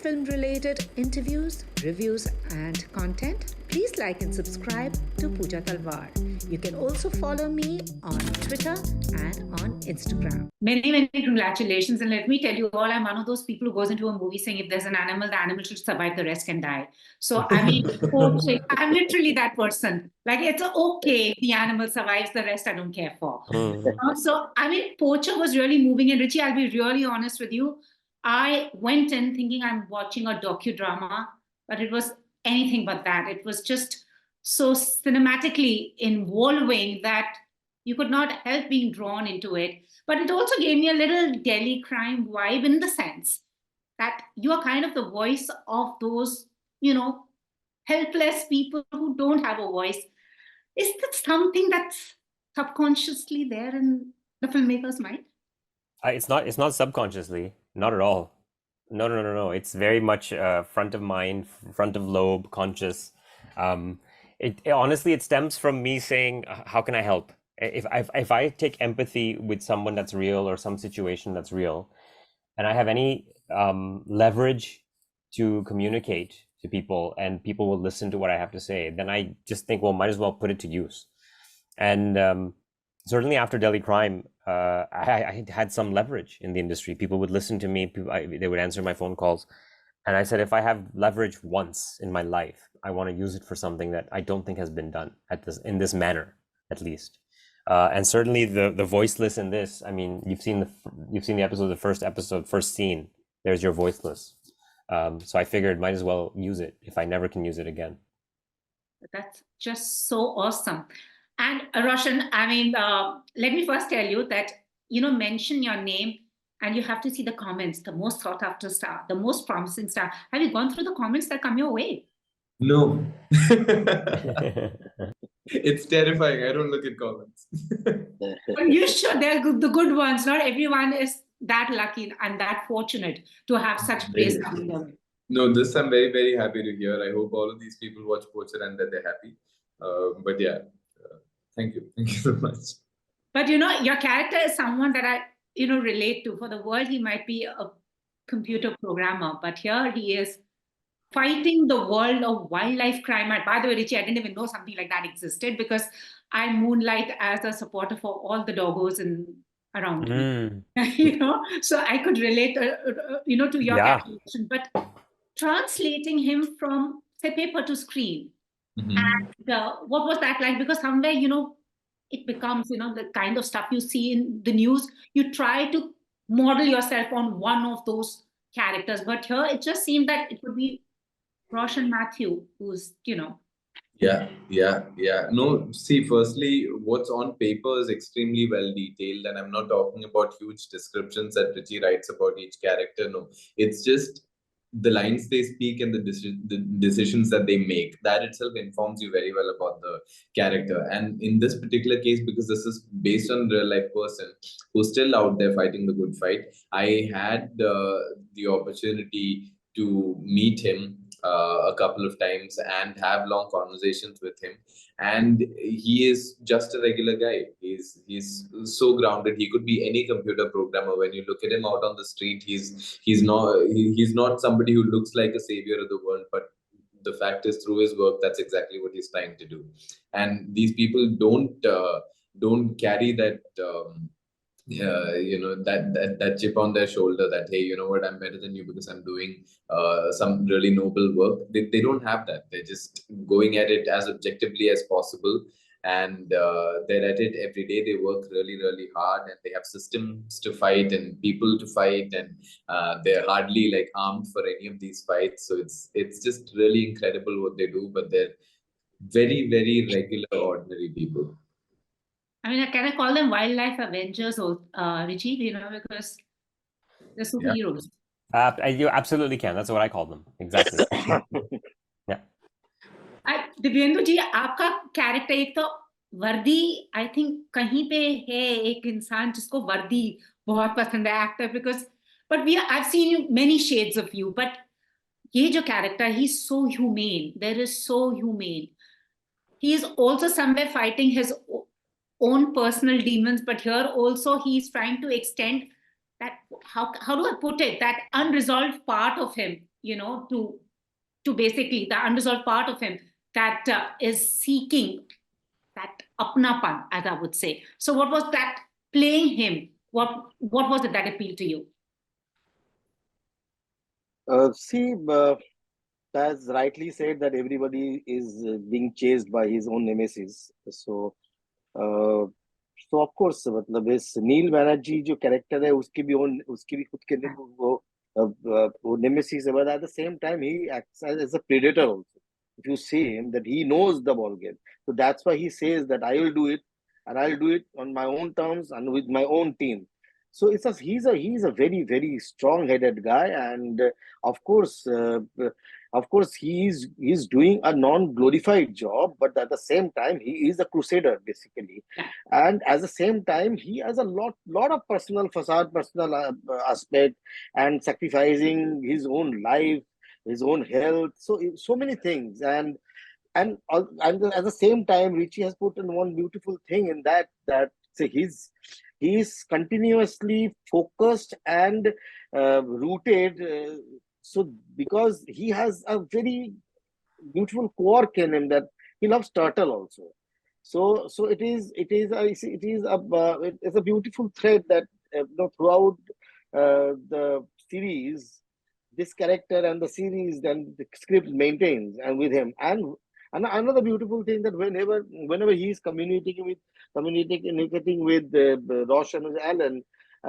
film-related interviews, reviews, and content, please like and subscribe to Pooja Talwar. You can also follow me on Twitter and on Instagram. Many, many congratulations. And let me tell you all, I'm one of those people who goes into a movie saying if there's an animal, the animal should survive, the rest can die. So, I mean, Poacher, I'm literally that person. Like, it's okay if the animal survives, the rest I don't care for. So, I mean, Poacher was really moving. And Richie, I'll be really honest with you. I went in thinking I'm watching a docudrama, but it was anything but that. It was just so cinematically involving that you could not help being drawn into it. But it also gave me a little Delhi crime vibe in the sense that you are kind of the voice of those, helpless people who don't have a voice. Is that something that's subconsciously there in the filmmaker's mind? It's not subconsciously, not at all. No. It's very much front of mind, front of lobe, conscious. Honestly, it stems from me saying, how can I help? If I take empathy with someone that's real or some situation that's real, and I have any leverage to communicate to people and people will listen to what I have to say, then I just think, well, might as well put it to use. And certainly after Delhi Crime, I had some leverage in the industry. People would listen to me, they would answer my phone calls. And I said, if I have leverage once in my life, I want to use it for something that I don't think has been done in this manner, at least. And certainly the voiceless in this, I mean, you've seen the episode, the first episode, first scene, there's your voiceless. So I figured might as well use it if I never can use it again. That's just so awesome. And Roshan, I mean, let me first tell you that, mention your name and you have to see the comments, the most sought after star, the most promising star. Have you gone through the comments that come your way? No. It's terrifying. I don't look at comments. But you should. They're the good ones. Not everyone is that lucky and that fortunate to have such praise coming their way. No, this I'm very, very happy to hear. I hope all of these people watch Poacher and that they're happy. But yeah, thank you. Thank you so much. But your character is someone that I, relate to. For the world, he might be a computer programmer, but here he is fighting the world of wildlife crime. And by the way, Richie, I didn't even know something like that existed because I moonlight as a supporter for all the doggos around me. So I could relate, to your calculation. But translating him from, say, paper to screen, and what was that like? Because somewhere, it becomes, the kind of stuff you see in the news. You try to model yourself on one of those characters, but here it just seemed that it would be Roshan Mathew, who's, Yeah. No, see, firstly, what's on paper is extremely well detailed, and I'm not talking about huge descriptions that Richie writes about each character. No, it's just the lines they speak and the decisions that they make. That itself informs you very well about the character. And in this particular case, because this is based on a real life person who's still out there fighting the good fight, I had the opportunity to meet him a couple of times and have long conversations with him, and he is just a regular guy. He's so grounded. He could be any computer programmer. When you look at him out on the street, he's not somebody who looks like a savior of the world, but the fact is, through his work, that's exactly what he's trying to do. And these people don't carry that that chip on their shoulder that, hey, you know what, I'm better than you because I'm doing some really noble work. They don't have that. They're just going at it as objectively as possible, and they're at it every day. They work really, really hard, and they have systems to fight and people to fight, and they're hardly like armed for any of these fights. So it's just really incredible what they do, but they're very, very regular, ordinary people. I mean, can I call them wildlife avengers or Richie? Because they're superheroes. You absolutely can. That's what I call them. Exactly. Yeah. Dibyendu जी, आपका character एक तो वर्दी, I think कहीं पे है एक इंसान जिसको वर्दी बहुत पसंद है, actor, because but I've seen many shades of you, but ये जो character, he's so humane. There is so humane. He is also somewhere fighting his own personal demons, but here also he's trying to extend how do I put it, that unresolved part of him, to basically the unresolved part of him that is seeking that apnapan, as I would say. So what was that playing him? What was it that appealed to you? See, as rightly said, that everybody is being chased by his own nemesis. Uh, so of course, मतलब इस नील बनर्जी जो character है उसकी भी खुद के वो nemesis है, but at the same time he acts as a predator also. If you see him, that he knows the ball game, so that's why he says that I will do it, and I'll do it on my own terms and with my own team. So he's a very very strong-headed guy, and of course he's doing a non-glorified job, but at the same time he is a crusader basically, and at the same time he has a lot of personal aspect, and sacrificing his own life, his own health, so many things, and at the same time Richie has put in one beautiful thing in that say he's continuously focused and rooted, so because he has a very beautiful quirk in him, that he loves turtle also. So it's a beautiful thread that throughout the series, this character and the series and the script maintains and with him. And another beautiful thing, that whenever he is communicating with Roshan and Alan,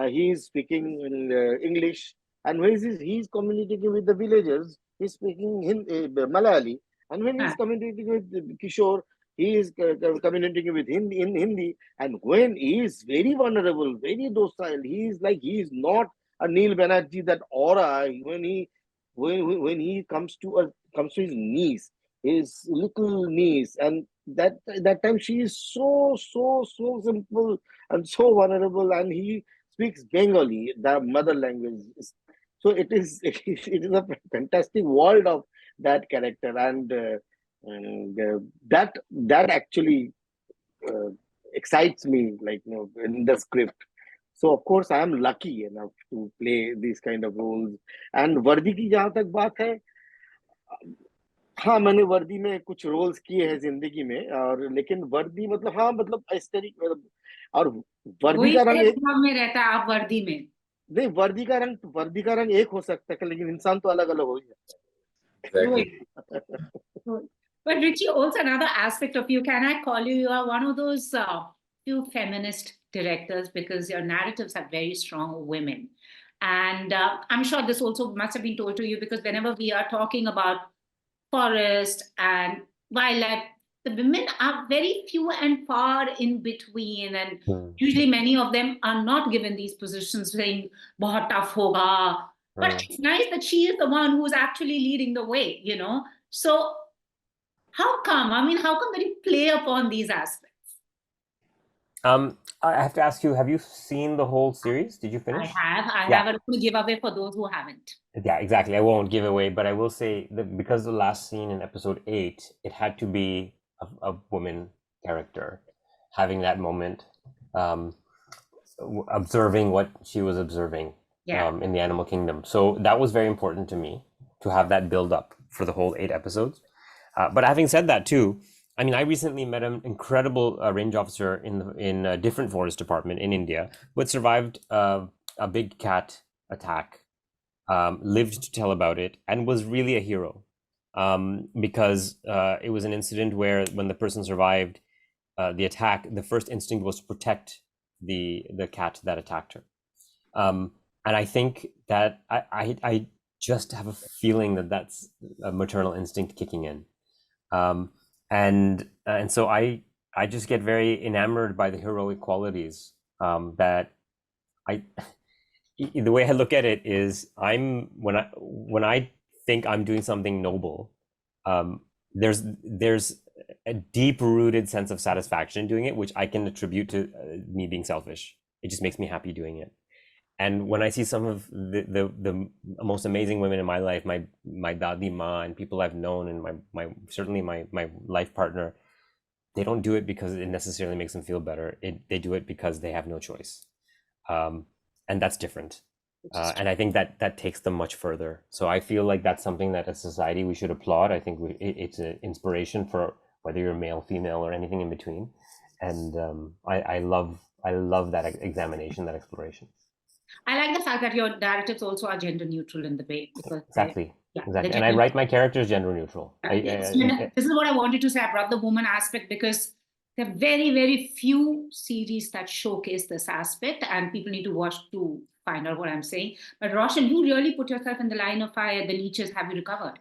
he is speaking in English, and when he's communicating with the villagers, he's speaking Malayali, and when he's communicating with Kishore, he is communicating with Hindi in Hindi. And when he is very vulnerable, very docile, he is not a Neil Banerjee, that aura. When he comes to his niece, his little niece, and that time she is so simple and so vulnerable, and he speaks Bengali, the mother language. So it is a fantastic world of that character, and that actually excites me, in the script. So of course I am lucky enough to play these kind of roles. And वर्दी की जहाँ तक बात है, हाँ मैंने वर्दी में कुछ रोल्स किए हैं जिंदगी में, और लेकिन वर्दी मतलब इस तरीके, और वर्दी का रंग एक में रहता है आप वर्दी में, नहीं, वर्दी का रंग एक हो सकता है, लेकिन इंसान तो अलग अलग हो ही जाता है. Exactly. But Richie, also another aspect of you, can I call you are one of those few feminist directors, because your narratives are very strong women. And I'm sure this also must have been told to you, because whenever we are talking about forest and wildlife, the women are very few and far in between, and usually many of them are not given these positions, saying bahut tough hoga. But it's nice that she is the one who's actually leading the way, So how come that you play upon these aspects? I have to ask you, have you seen the whole series? Did you finish? I have. I don't want to give away for those who haven't. Yeah, exactly. I won't give away, but I will say that because the last scene in episode 8, it had to be a woman character having that moment, observing what she was observing in the animal kingdom. So that was very important to me, to have that build up for the whole 8 episodes. But having said that too, I recently met an incredible range officer in a different forest department in India, who had survived a big cat attack, lived to tell about it, and was really a hero, because it was an incident where, when the person survived the attack, the first instinct was to protect the cat that attacked her. And I think that I just have a feeling that that's a maternal instinct kicking in. And so I just get very enamored by the heroic qualities, that the way I look at it is, when I think I'm doing something noble, there's a deep rooted sense of satisfaction in doing it, which I can attribute to me being selfish. It just makes me happy doing it. And when I see some of the most amazing women in my life, my dadi ma and people I've known, and certainly my life partner, they don't do it because it necessarily makes them feel better. They do it because they have no choice, and that's different. And I think that takes them much further. So I feel like that's something that as a society we should applaud. I think it's an inspiration for whether you're male, female, or anything in between. And I love that examination, that exploration. I like the fact that your narratives also are gender neutral in the way, because Exactly. yeah, Exactly. And I write my characters gender neutral. this is what I wanted to say. I brought the woman aspect because there are very, very few series that showcase this aspect, and people need to watch to find out what I'm saying. But Roshan, you really put yourself in the line of fire. The leeches, have you recovered?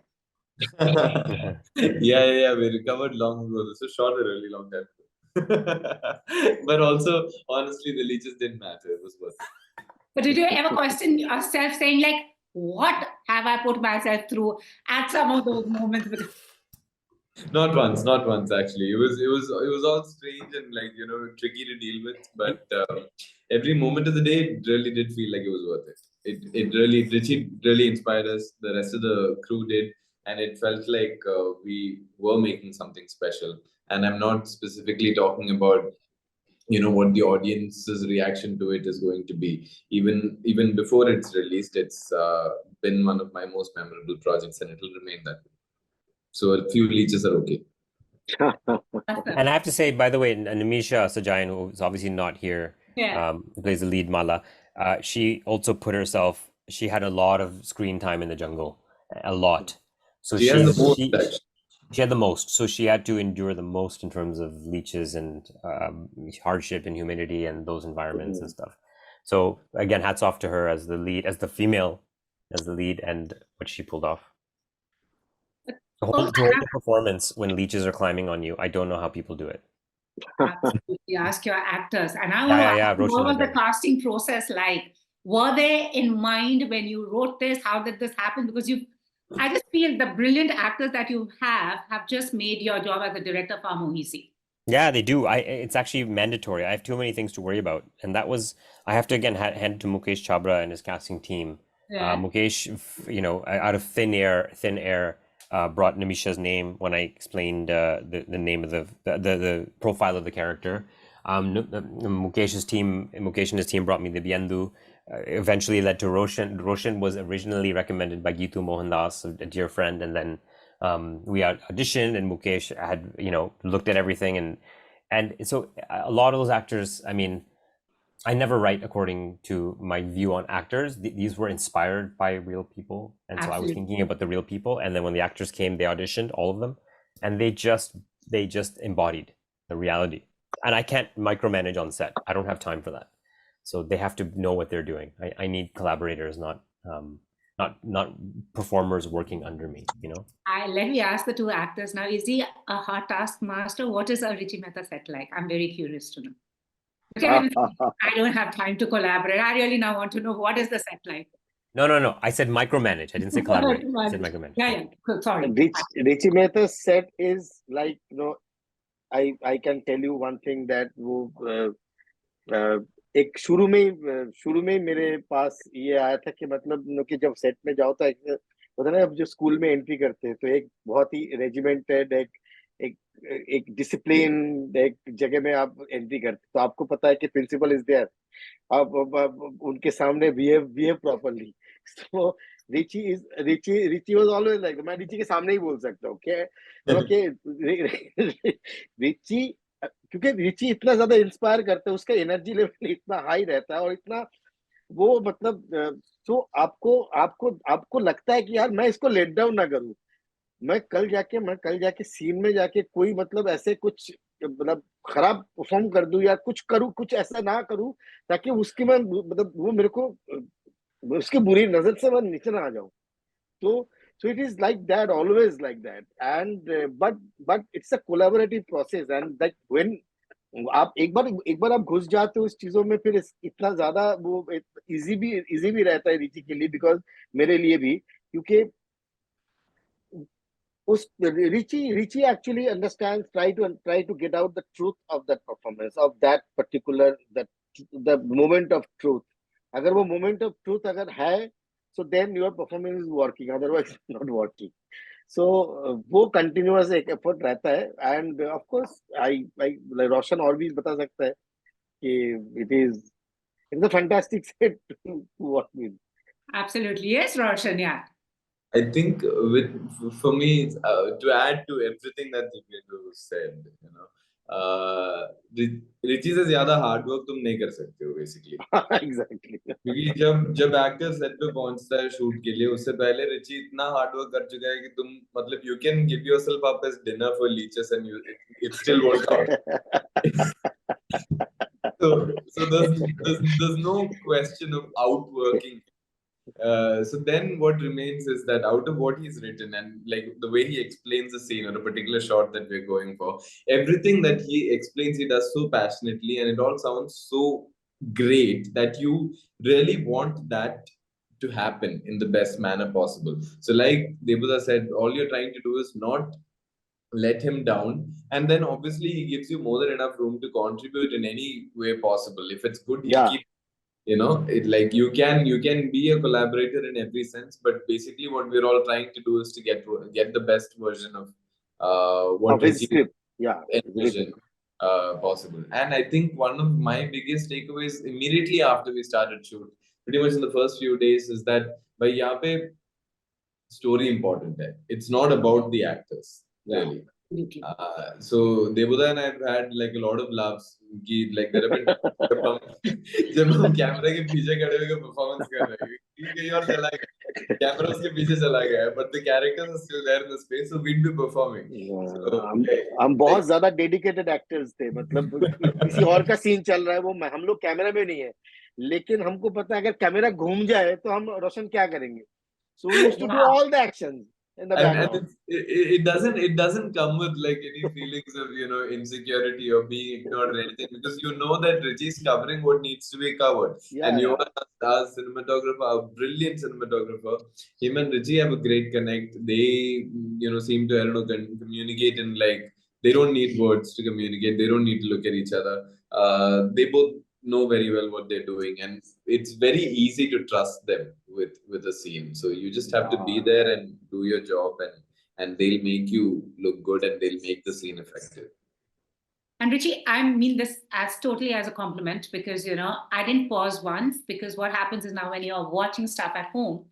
Yeah. We recovered long ago. This was shot a really long time ago. But also, honestly, the leeches didn't matter. It was worth it. But did you ever question yourself saying, like, what have I put myself through at some of those moments? Not once actually. It was all strange and tricky to deal with. But every moment of the day, it really did feel like it was worth it. Richie really inspired us. The rest of the crew did, and it felt like we were making something special. And I'm not specifically talking about what the audience's reaction to it is going to be. Even before it's released, it's been one of my most memorable projects, and it'll remain that way. So a few leeches are okay. And I have to say, by the way, Nimisha Sajayan, who's obviously not here, who plays the lead Mala, she also put herself, she had a lot of screen time in the jungle, a lot. So she has the most, she had the most. So she had to endure the most in terms of leeches and hardship and humidity and those environments and stuff. So again, hats off to her as the lead, as the female, as the lead, and what she pulled off. To hold the performance when leeches are climbing on you, I don't know how people do it. Absolutely. Ask your actors. And I want to ask, what was the casting process like? Were they in mind when you wrote this? How did this happen? Because I just feel the brilliant actors that you have just made your job as a director far more easy. Yeah, they do. It's actually mandatory. I have too many things to worry about. And that was, I have to again hand it to Mukesh Chabra and his casting team. Mukesh, out of thin air, brought Nimisha's name when I explained the name of the profile of the character. Mukesh and his team brought me the Biendu. Eventually led to Roshan. Roshan was originally recommended by Gitu Mohandas, a dear friend, and then we auditioned, and Mukesh had looked at everything, and so a lot of those actors. I mean, I never write according to my view on actors. These were inspired by real people. And so I was thinking about the real people. And then when the actors came, they auditioned, all of them. And they just embodied the reality. And I can't micromanage on set. I don't have time for that. So they have to know what they're doing. I need collaborators, not performers working under me, Let me ask the two actors now. Is he a hard taskmaster? What is a Richie Mehta set like? I'm very curious to know. I don't have time to collaborate. I really now want to know, what is the set like? No. I said micromanage. I didn't say collaborate. I said micromanage. Yeah. Sorry. Richie Mehta's set is like, I can tell you one thing that एक शुरू में मेरे पास ये आया था कि मतलब कि जब सेट में जाओ तो होता है ना, अब जो स्कूल में एंट्री करते हैं तो एक बहुत ही रेजिमेंटेड एक डिसिप्लिन एक जगह में आप एंट्री करते, तो आपको पता है कि प्रिंसिपल इज देयर, आप उनके सामने behave properly. So Richie was always like, मैं रिची के सामने ही बोल सकता हूँ ओके रिची, क्योंकि रिची इतना ज्यादा इंस्पायर करता है, उसका एनर्जी लेवल इतना हाई रहता है और इतना वो मतलब तो आपको लगता है कि यार मैं इसको लेट डाउन ना करूं, मैं कल जाके सीन में जाके कोई मतलब ऐसे कुछ मतलब खराब परफॉर्म कर दूं या कुछ करूं, कुछ ऐसा ना करूं ताकि उसकी मैं मतलब वो मेरे को उसकी बुरी नजर से मैं नीचे ना आ जाऊं. So it is like that, always like that, and but it's a collaborative process, and that when आप एक बार आप घुस जाते हो उस चीजों में, फिर इतना ज्यादा वो इजी भी रहता है रिची के लिए, बिकॉज मेरे लिए भी, क्योंकि उस Richie actually understands, try to get out the truth of that performance, of that particular the moment of truth. अगर वो moment of truth अगर है, so then your performance is working, otherwise it's not working. So वो continuous एक effort रहता है, and of course I like Roshan और भी बता सकता है कि it's a fantastic set to work with. Absolutely. Yes, Roshan, yeah. I think for me, to add to everything that Divyendu said, Richie से ज्यादा हार्ड वर्क तुम नहीं कर सकते हो बेसिकली. Exactly. क्योंकि जब एक्टर सेट पे पहुंचता है शूट के लिए, उससे पहले रिची इतना हार्ड वर्क कर चुका है कि तुम मतलब you can give yourself up as dinner for leeches and it still work out. So there's no question of outworking. So then what remains is that out of what he's written and like the way he explains the scene or a particular shot that we're going for, everything that he explains, he does so passionately, and it all sounds so great that you really want that to happen in the best manner possible. So like Debuda said, all you're trying to do is not let him down, and then obviously he gives you more than enough room to contribute in any way possible. If it's good, he'll keep, it like you can be a collaborator in every sense, but basically what we're all trying to do is to get the best version of what Of his Richie script. Yeah. envisioned possible. And I think one of my biggest takeaways immediately after we started shoot, pretty much in the first few days, is that by yahan pe story important hai. It's not about the actors, really. So Debuda and I've had like a lot of laughs. Like there have been जब हम camera के पीछे खड़े होकर performance कर रहे हैं, कहीं और चला गया, कैमरा उसके पीछे चला गया, but the characters are still there in the space, so we'd be performing. हम बहुत ज्यादा डेडिकेटेड एक्टर्स थे, मतलब किसी और का सीन चल रहा है, वो हम लोग कैमरा में नहीं है, लेकिन हमको पता है अगर कैमरा घूम जाए तो हम रोशन क्या करेंगे. So we used to do all the actions in the background. And it doesn't come with like any feelings of insecurity or being ignored or anything, because you know that Richie's covering what needs to be covered. And you are a cinematographer, a brilliant cinematographer. Him and Richie have a great connect. They seem to communicate in like, they don't need words to communicate. They don't need to look at each other. They both know very well what they're doing, and it's very easy to trust them with a scene. So you just have to be there and do your job, and they'll make you look good, and they'll make the scene effective. And Richie, I mean this as totally as a compliment, because I didn't pause once, because what happens is now when you're watching stuff at home,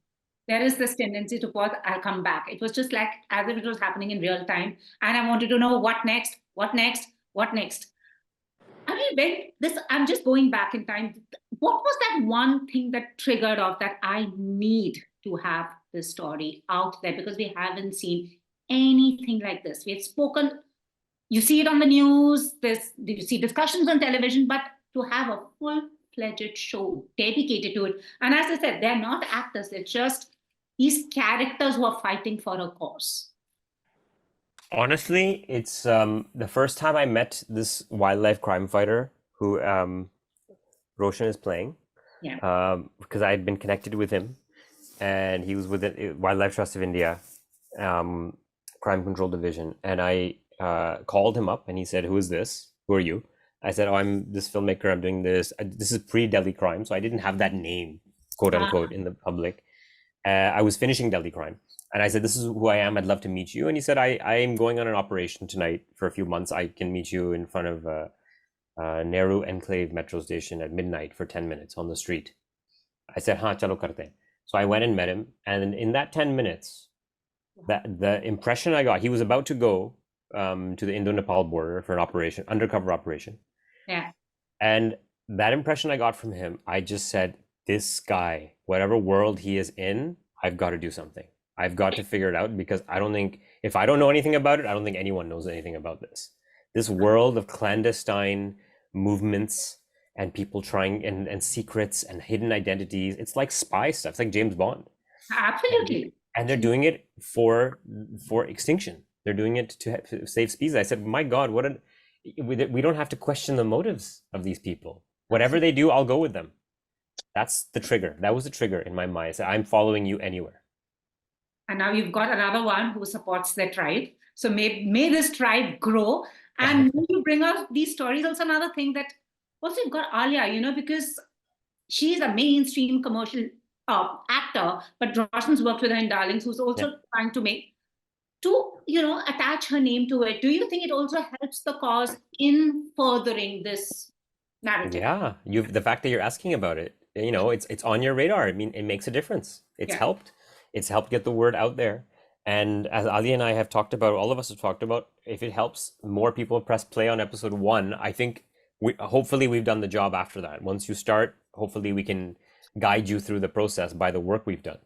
there is this tendency to pause, I'll come back. It was just like as if it was happening in real time, and I wanted to know what next. I mean, I'm just going back in time. What was that one thing that triggered off that I need to have this story out there? Because we haven't seen anything like this. We had spoken, you see it on the news, you see discussions on television, but to have a full-fledged show dedicated to it. And as I said, they're not actors. They're just these characters who are fighting for a cause. Honestly, it's the first time I met this wildlife crime fighter who Roshan is playing. Yeah. Because I had been connected with him, and he was with the Wildlife Trust of India, Crime Control Division, and I called him up, and he said, "Who is this? Who are you?" I said, "Oh, I'm this filmmaker. I'm doing this. This is pre-Delhi Crime, so I didn't have that name, quote unquote, in the public. I was finishing Delhi Crime." And I said, "This is who I am. I'd love to meet you." And he said, I am going on an operation tonight for a few months. I can meet you in front of Nehru Enclave metro station at midnight for 10 minutes on the street. I said, "Haan, chalo karte." So I went and met him. And in that 10 minutes, the impression I got, he was about to go to the Indo-Nepal border for an operation, undercover operation. Yeah. And that impression I got from him, I just said, this guy, whatever world he is in, I've got to do something. I've got to figure it out, because I don't think, if I don't know anything about it, I don't think anyone knows anything about this. This world of clandestine movements and people trying and secrets and hidden identities, it's like spy stuff. It's like James Bond. Absolutely. And they're doing it for extinction. They're doing it to save species. I said, my God, we don't have to question the motives of these people. Whatever they do, I'll go with them. That's the trigger. That was the trigger in my mind. I said, I'm following you anywhere. And now you've got another one who supports their tribe. So may this tribe grow. And when you bring out these stories, also another thing that also you've got Alia, because she's a mainstream commercial actor, but Roshan's worked with her in Darlings, who's also trying to attach her name to it. Do you think it also helps the cause in furthering this narrative? Yeah, the fact that you're asking about it, you know, it's on your radar. I mean, it makes a difference. It's helped. It's helped get the word out there. And as Ali and I have talked about, all of us have talked about, if it helps more people press play on episode 1, I think hopefully we've done the job after that. Once you start, hopefully we can guide you through the process by the work we've done.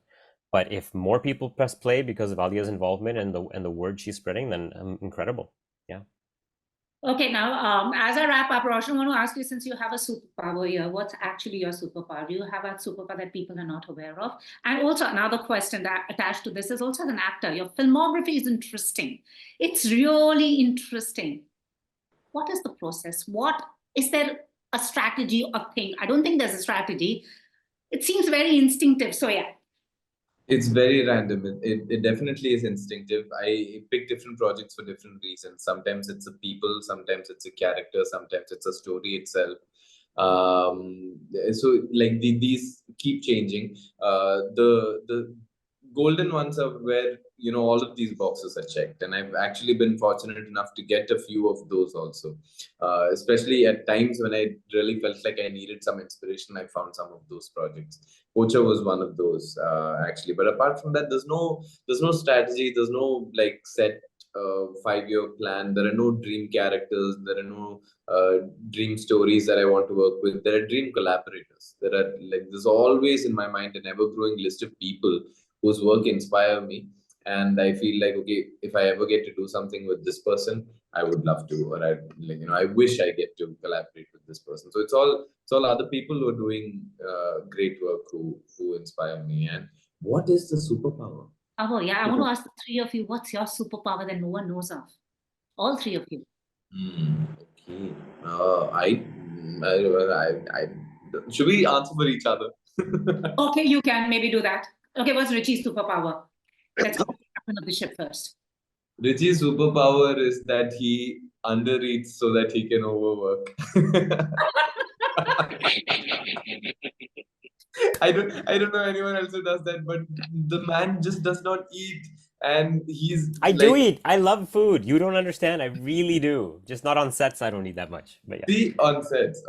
But if more people press play because of Alia's involvement and the word she's spreading, then incredible. Yeah. Okay, now as I wrap up, Roshan, I want to ask you, since you have a superpower here, what's actually your superpower? Do you have a superpower that people are not aware of? And also another question that attached to this is also as an actor, your filmography is interesting. It's really interesting. What is the process? Is there a strategy or thing? I don't think there's a strategy. It seems very instinctive. So yeah. It's very random. It definitely is instinctive. I pick different projects for different reasons. Sometimes it's a people, sometimes it's a character, sometimes it's a story itself. So like these keep changing. The golden ones are where, you know, all of these boxes are checked, and I've actually been fortunate enough to get a few of those also. Especially at times when I really felt like I needed some inspiration, I found some of those projects. Poacher was one of those, actually. But apart from that, there's no strategy. There's no like set 5-year plan. There are no dream characters. There are no dream stories that I want to work with. There are dream collaborators. There's always in my mind an ever-growing list of people whose work inspire me. And I feel like, okay, if I ever get to do something with this person, I would love to, or I wish I get to collaborate with this person. So it's all other people who are doing great work who inspire me. And what is the superpower? Oh yeah, I want to ask the three of you, what's your superpower that no one knows of? All three of you. Okay. I should we answer for each other? Okay, you can maybe do that. Okay, what's Richie's superpower? Let's go to the captain of the ship first. Richie's superpower is that he undereats so that he can overwork. I don't know anyone else who does that, but the man just does not eat, and I do eat. I love food. You don't understand. I really do. Just not on sets. I don't eat that much. But yeah. See, on sets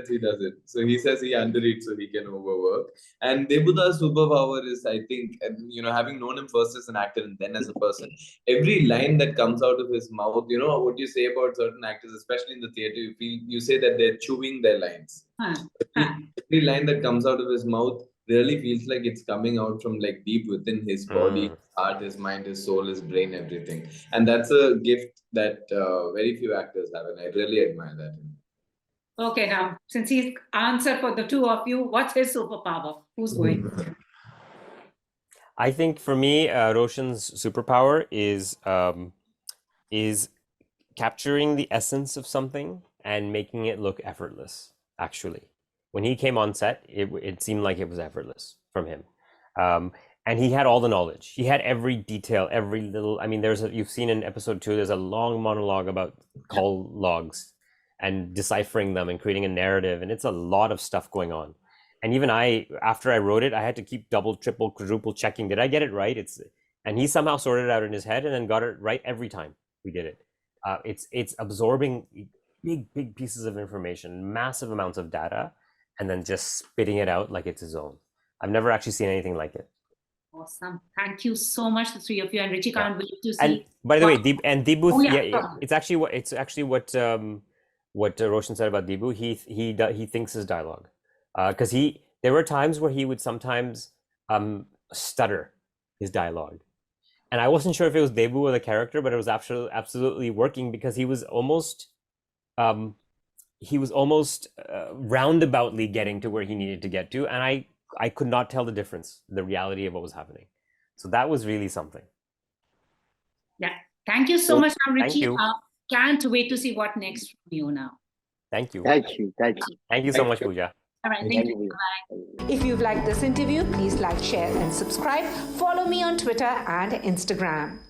he does it. So he says he undereats so he can overwork. And Debuda's superpower is, I think, you know, having known him first as an actor and then as a person, every line that comes out of his mouth, you know, what you say about certain actors, especially in the theater, you say that they're chewing their lines. Every line that comes out of his mouth really feels like it's coming out from like deep within his body, his heart, his mind, his soul, his brain, everything. And that's a gift that very few actors have, and I really admire that. Okay, now, since he's answered for the two of you, what's his superpower? Who's going? I think for me, Roshan's superpower is capturing the essence of something and making it look effortless. Actually, when he came on set, it seemed like it was effortless from him. And he had all the knowledge. He had every detail, every little, I mean, you've seen in episode 2, there's a long monologue about call logs and deciphering them and creating a narrative. And it's a lot of stuff going on. And even after I wrote it, I had to keep double, triple, quadruple checking. Did I get it right? And he somehow sorted it out in his head and then got it right every time we did it. It's absorbing big pieces of information, massive amounts of data, and then just spitting it out like it's his own. I've never actually seen anything like it. Awesome. Thank you so much, the three of you. And Richie, can't wait to see. And by the way, Debu, it's actually what Roshan said about Debu. He thinks his dialogue, because there were times where he would sometimes stutter his dialogue, and I wasn't sure if it was Debu or the character, but it was absolutely working because he was almost roundaboutly getting to where he needed to get to, and I could not tell the difference, the reality of what was happening. So that was really something. Yeah. Thank you so much, Richie. Thank you. Can't wait to see what next from you now. Thank you. Thank you. Thank you so much, Pooja. All right. Thank you. Bye. If you've liked this interview, please like, share, and subscribe. Follow me on Twitter and Instagram.